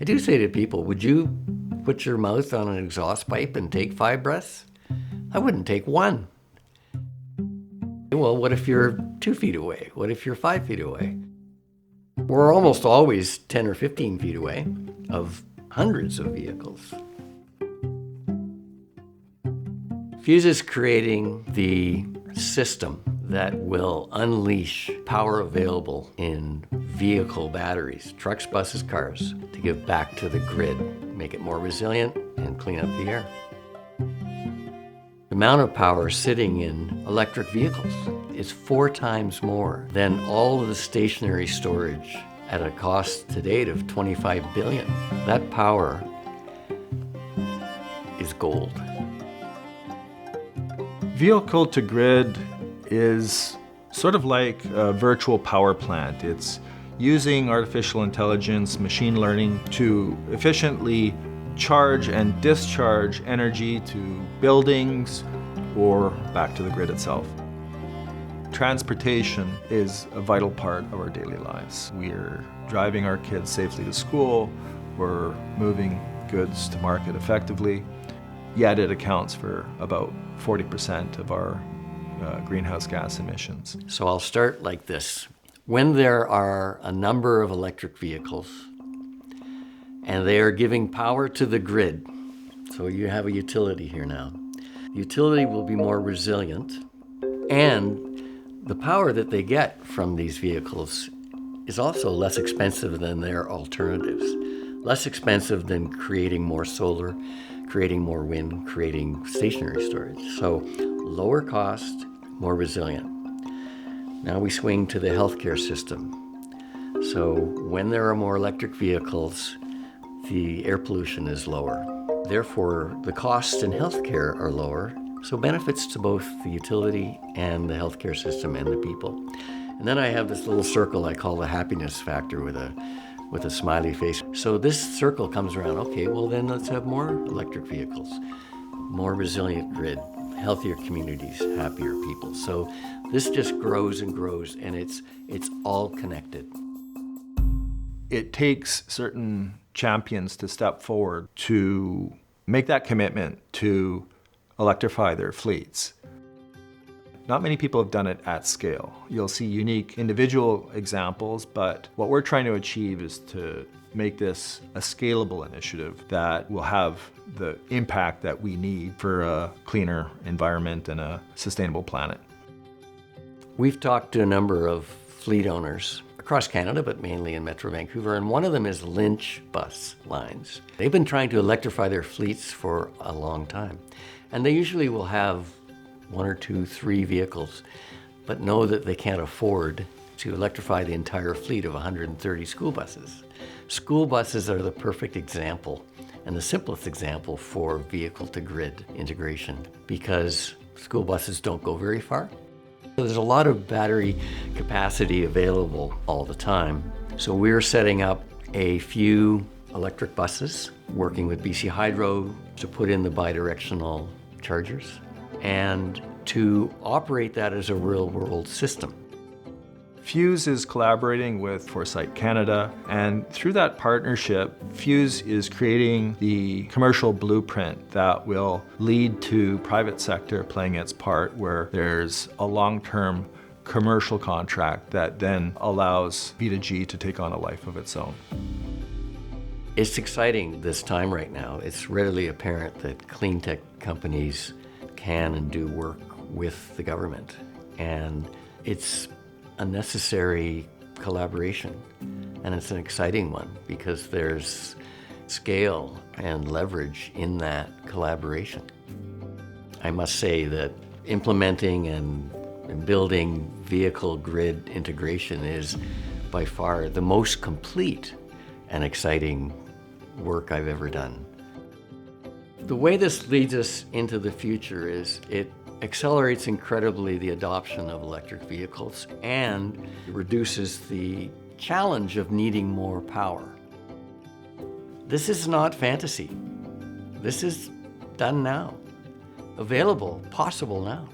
I do say to people, would you put your mouth on an exhaust pipe and take 5 breaths? I wouldn't take 1. Well, what if you're 2 feet away? What if you're 5 feet away? We're almost always 10 or 15 feet away of hundreds of vehicles. Fuse is creating the system that will unleash power available in vehicle batteries, trucks, buses, cars, to give back to the grid, make it more resilient and clean up the air. The amount of power sitting in electric vehicles is 4 times more than all of the stationary storage at a cost to date of $25 billion. That power is gold. Vehicle to grid is sort of like a virtual power plant. It's using artificial intelligence, machine learning to efficiently charge and discharge energy to buildings or back to the grid itself. Transportation is a vital part of our daily lives. We're driving our kids safely to school, we're moving goods to market effectively, yet it accounts for about 40% of our greenhouse gas emissions. So I'll start like this. When there are a number of electric vehicles and they are giving power to the grid, so you have a utility here now, the utility will be more resilient, and the power that they get from these vehicles is also less expensive than their alternatives, less expensive than creating more solar, creating more wind, creating stationary storage. So lower cost, more resilient. Now we swing to the healthcare system. So when there are more electric vehicles, the air pollution is lower. Therefore, the costs in healthcare are lower, so benefits to both the utility and the healthcare system and the people. And then I have this little circle I call the happiness factor with a smiley face. So this circle comes around, okay, well then let's have more electric vehicles, more resilient grid, healthier communities, happier people. So this just grows and grows, and it's all connected. It takes certain champions to step forward to make that commitment to electrify their fleets. Not many people have done it at scale. You'll see unique individual examples, but what we're trying to achieve is to make this a scalable initiative that will have the impact that we need for a cleaner environment and a sustainable planet. We've talked to a number of fleet owners across Canada, but mainly in Metro Vancouver, and one of them is Lynch Bus Lines. They've been trying to electrify their fleets for a long time, and they usually will have 1 or 2, 3 vehicles, but know that they can't afford to electrify the entire fleet of 130 school buses. School buses are the perfect example and the simplest example for vehicle-to-grid integration, because school buses don't go very far. There's a lot of battery capacity available all the time. So we're setting up a few electric buses, working with BC Hydro to put in the bidirectional chargers and to operate that as a real-world system. Fuse is collaborating with Foresight Canada, and through that partnership, Fuse is creating the commercial blueprint that will lead to private sector playing its part, where there's a long-term commercial contract that then allows V2G to take on a life of its own. It's exciting this time right now. It's readily apparent that clean tech companies can and do work with the government, and it's a necessary collaboration, and it's an exciting one because there's scale and leverage in that collaboration. I must say that implementing and building vehicle grid integration is by far the most complete and exciting work I've ever done. The way this leads us into the future is it accelerates incredibly the adoption of electric vehicles and reduces the challenge of needing more power. This is not fantasy. This is done now, available, possible now.